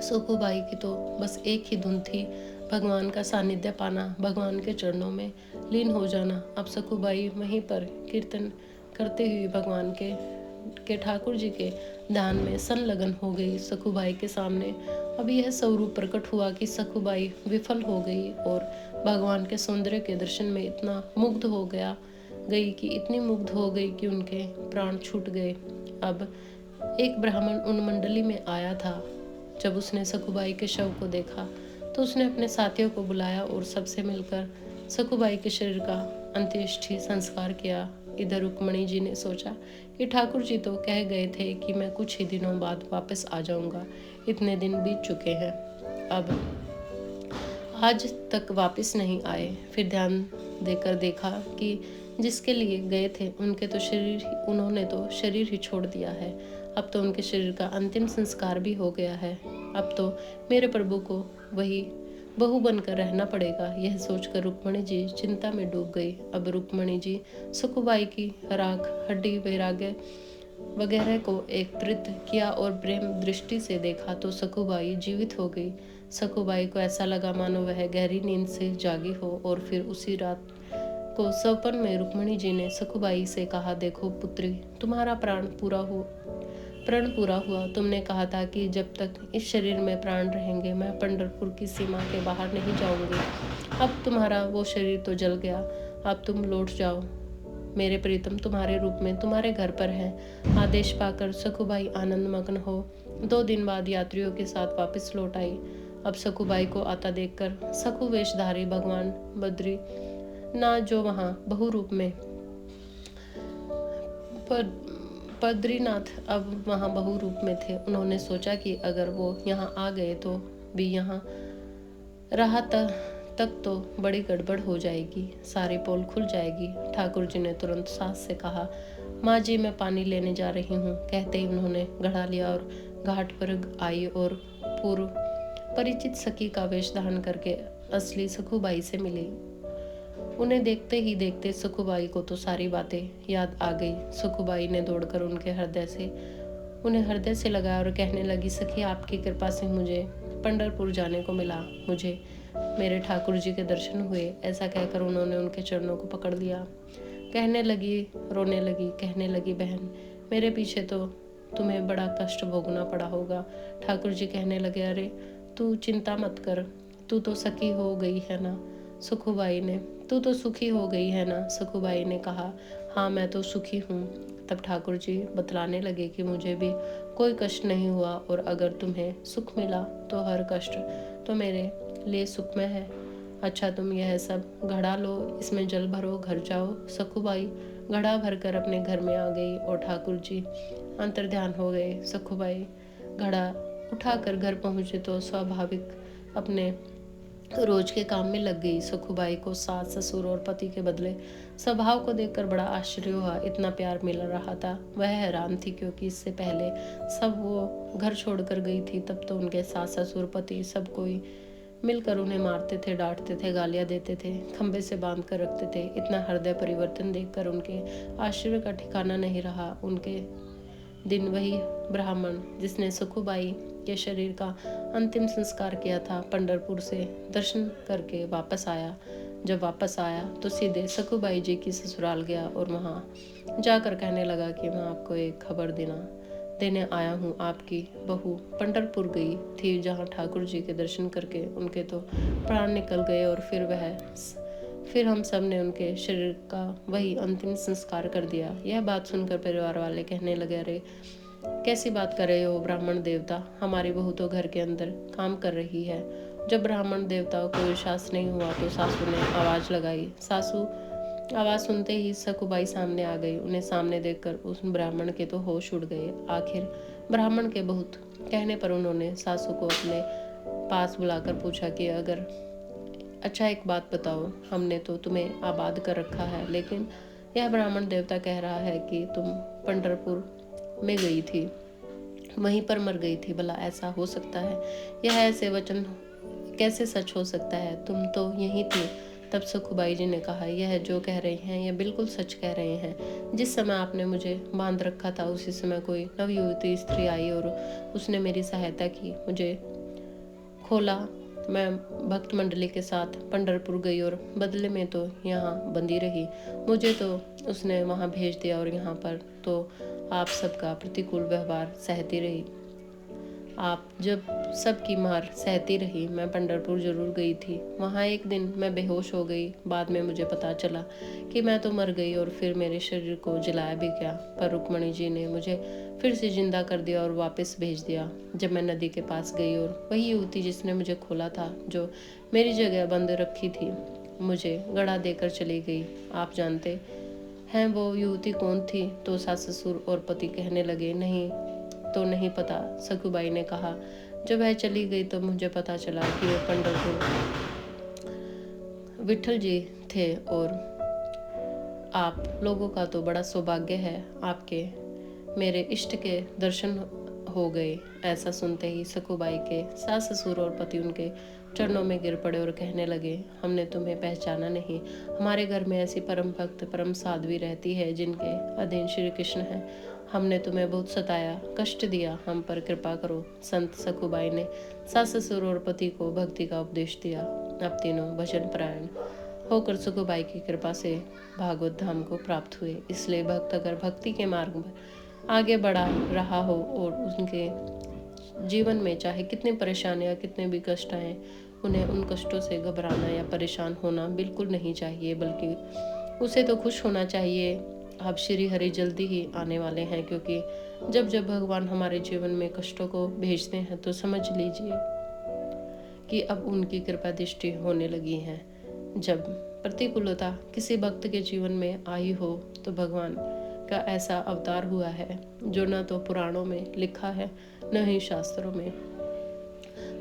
सखुबाई की तो बस एक ही धुन थी, भगवान का सानिध्य पाना, भगवान के चरणों में लीन हो जाना। अब सखुबाई वहीं पर कीर्तन करते हुए भगवान के ठाकुर जी के ध्यान में संलग्न हो गई। सखुबाई के सामने अब यह स्वरूप प्रकट हुआ कि सखुबाई विफल हो गई और भगवान के सौंदर्य के दर्शन में इतना मुग्ध हो गई कि उनके प्राण छूट गए। अब एक ब्राह्मण उन मंडली में आया था। जब उसने सखुबाई के शव को देखा तो उसने अपने साथियों को बुलाया और सबसे मिलकर सखुबाई के शरीर का अंत्येष्टि संस्कार किया। इधर रुक्मणी जी ने सोचा कि ठाकुर जी तो कह गए थे कि मैं कुछ ही दिनों बाद वापस आ जाऊंगा। इतने दिन बीत चुके हैं, अब आज तक वापस नहीं आए। फिर ध्यान देकर देखा कि जिसके लिए गए थे उन्होंने तो शरीर ही छोड़ दिया है। अब तो उनके शरीर का अंतिम संस्कार भी हो गया है। अब तो मेरे प्रभु को वही बहू बनकर रहना पड़ेगा। यह सोचकर रुक्मणी जी चिंता में डूब गई। अब रुक्मणी जी सखुबाई की राख, हड्डी, वैराग्य वगैरह को एकत्रित किया और प्रेम दृष्टि से देखा तो सखुबाई जीवित हो गई। सखुबाई को ऐसा लगा मानो वह गहरी नींद से जागी हो। और फिर उसी रात को सपन में रुक्मणी जी ने सखुबाई से कहा, देखो पुत्री, तुम्हारा प्रण पूरा हुआ। तुमने कहा था कि जब तक इस शरीर में प्राण रहेंगे मैं पंढरपुर की सीमा के बाहर नहीं जाऊंगी। अब तुम्हारा वो शरीर तो जल गया, अब तुम लौट जाओ। मेरे प्रीतम तुम्हारे रूप में तुम्हारे घर पर है। आदेश पाकर सखुबाई आनंद मग्न हो 2 दिन बाद यात्रियों के साथ वापस लौट आई। अब सखुबाई को आता देखकर सखु वेशधारी भगवान बद्री ना जो वहां बहु रूप में बद्रीनाथ अब वहां बहु रूप में थे। उन्होंने सोचा कि अगर वो यहाँ आ गए तो भी यहाँ रहा तक तो बड़ी गड़बड़ हो जाएगी, सारी पोल खुल जाएगी। ठाकुर जी ने तुरंत सास से कहा, माँ जी मैं पानी लेने जा रही हूँ। कहते ही उन्होंने घड़ा लिया और घाट पर आई और पूर्व परिचित सखी का वेश धारण करके असली सखुबाई से मिली। उन्हें देखते ही देखते सखुबाई को तो सारी बातें याद आ गई। सखुबाई ने दौड़कर उन्हें हृदय से लगाया और कहने लगी, सखी आपकी कृपा से मुझे पंढरपुर जाने को मिला, मुझे मेरे ठाकुर जी के दर्शन हुए। ऐसा कहकर उन्होंने उनके चरणों को पकड़ लिया। रोने लगी, कहने लगी, बहन मेरे पीछे तो तुम्हें बड़ा कष्ट भोगना पड़ा होगा। ठाकुर जी कहने लगे, अरे तू चिंता मत कर, तू तो सखी हो गई है ना। सुखुबाई ने तू तो सुखी हो गई है ना। सुखुबाई ने कहा, हाँ मैं तो सुखी हूँ। तब ठाकुर जी बतलाने लगे कि मुझे भी कोई कष्ट नहीं हुआ, और अगर तुम्हें सुख मिला तो हर कष्ट तो मेरे लिए सुखमय है। अच्छा तुम यह सब घड़ा लो, इसमें जल भरो, घर जाओ। सखुबाई घड़ा भरकर अपने घर में आ गई और ठाकुर जी अंतर्ध्यान हो गए। सखुबाई घड़ा उठाकर घर पहुंचे तो स्वाभाविक अपने रोज के काम में लग गई। सखुबाई को सास ससुर और पति के बदले स्वभाव को देखकर बड़ा आश्चर्य हुआ। इतना प्यार मिल रहा था। वह हैरान थी, क्योंकि इससे पहले सब वो घर छोड़कर गई थी तब तो उनके सास ससुर पति सब कोई मिलकर उन्हें मारते थे, डांटते थे, गालियां देते थे, खंबे से बांध कर रखते थे। इतना हृदय परिवर्तन देखकर उनके आश्चर्य का ठिकाना नहीं रहा। उनके दिन वही ब्राह्मण जिसने सुखुबाई के शरीर का अंतिम संस्कार किया था पंढरपुर से दर्शन करके वापस आया। जब वापस आया तो सीधे सखुबाई जी की ससुराल गया और वहाँ जाकर कहने लगा कि मैं आपको एक खबर देने आया हूँ। आपकी बहू पंढरपुर गई थी, जहाँ ठाकुर जी के दर्शन करके उनके तो प्राण निकल गए, और फिर हम सब ने उनके शरीर का वही अंतिम संस्कार कर दिया। यह बात सुनकर परिवार वाले कहने लगे, अरे कैसी बात कर रहे हो ब्राह्मण देवता, हमारी बहू तो घर के अंदर काम कर रही है। जब ब्राह्मण देवता को विश्वास नहीं हुआ तो सासू ने आवाज लगाई। सासू आवाज सुनते ही सखुबाई सामने आ गई। उन्हें सामने देखकर उस ब्राह्मण के तो होश उड़ गए। आखिर ब्राह्मण के बहुत कहने पर उन्होंने सासू को अपने पास बुलाकर पूछा कि अगर अच्छा एक बात बताओ, हमने तो तुम्हें आबाद कर रखा है, लेकिन यह ब्राह्मण देवता कह रहा है कि तुम पंढरपुर में गई थी, वहीं पर मर गई थी। भला ऐसा हो सकता है? यह ऐसे वचन कैसे सच हो सकता है? तुम तो यहीं थी। तब सखुबाई जी ने कहा, यह जो कह रहे हैं यह बिल्कुल सच कह रहे हैं। जिस समय आपने मुझे बांध रखा था उसी समय कोई नवयुवती स्त्री आई और उसने मेरी सहायता की, मुझे खोला। मैं भक्त मंडली के साथ पंढरपुर गई और बदले में तो यहाँ बंदी रही। मुझे तो उसने वहाँ भेज दिया और यहाँ पर तो आप सबका प्रतिकूल व्यवहार सहती रही। आप जब सबकी मार सहती रही, मैं पंढरपुर जरूर गई थी। वहाँ एक दिन मैं बेहोश हो गई। बाद में मुझे पता चला कि मैं तो मर गई और फिर मेरे शरीर को जलाया भी गया, पर रुक्मणी जी ने मुझे फिर से जिंदा कर दिया और वापस भेज दिया। जब मैं नदी के पास गई और वही युवती जिसने मुझे खोला था, जो मेरी जगह बंद रखी थी, मुझे गड़ा देकर चली गई। आप जानते हैं वो युवती कौन थी? तो सास ससुर और पति कहने लगे, नहीं तो नहीं पता। सखुबाई ने कहा, जब वह चली गई तो मुझे पता चला कि वो पंढरपुर विठल जी थे, और आप लोगों का तो बड़ा सौभाग्य है, आपके मेरे इष्ट के दर्शन हो गए। ऐसा सुनते ही सखुबाई के सास ससुर और पति उनके चरणों में गिर पड़े और कहने लगे, हमने तुम्हें पहचाना नहीं। हमारे घर में ऐसी परम भक्त परम साध्वी रहती है जिनके अधीन श्री कृष्ण है। हमने तुम्हें बहुत सताया, कष्ट दिया, हम पर कृपा करो। संत सखुबाई ने सास ससुर और पति को भक्ति का उपदेश दिया। अब तीनों भजन परायण होकर सखुबाई की कृपा से भागवत धाम को प्राप्त हुए। इसलिए भक्त अगर भक्ति के मार्ग में आगे बढ़ा रहा हो और उनके जीवन में चाहे कितनी परेशानियां कितने भी कष्ट आए, उन्हें उन कष्टों से घबराना या परेशान होना बिल्कुल नहीं चाहिए, बल्कि उसे तो खुश होना चाहिए। अब श्री हरि जल्दी ही आने वाले हैं, क्योंकि जब जब भगवान हमारे जीवन में कष्टों को भेजते हैं तो समझ लीजिए कि अब उनकी कृपा दृष्टि होने लगी है। जब प्रतिकूलता किसी भक्त के जीवन में आई हो तो भगवान का ऐसा अवतार हुआ है जो न तो पुराणों में लिखा है न ही शास्त्रों में।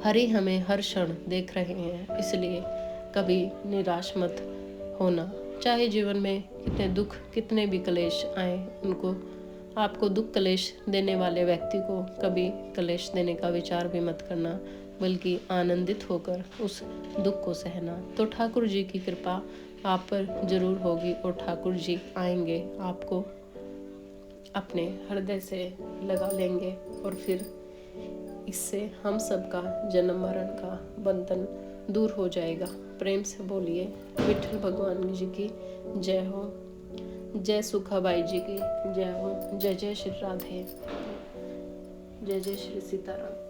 हरि हमें हर क्षण देख रहे हैं, इसलिए कभी निराश मत होना। चाहे जीवन में कितने दुख कितने भी कलेश आए, उनको आपको दुख कलेश देने वाले व्यक्ति को कभी कलेश देने का विचार भी मत करना, बल्कि आनंदित होकर उस दुख को सहना। तो ठाकुर जी की कृपा आप पर जरूर होगी और ठाकुर जी आएंगे, आपको अपने हृदय से लगा लेंगे और फिर इससे हम सबका जन्म मरण का बंधन दूर हो जाएगा। प्रेम से बोलिए विठल भगवान जी की जय हो, जय सुखाबाई जी की जय हो, जय जय श्री राधे। जय जय श्री सीताराम।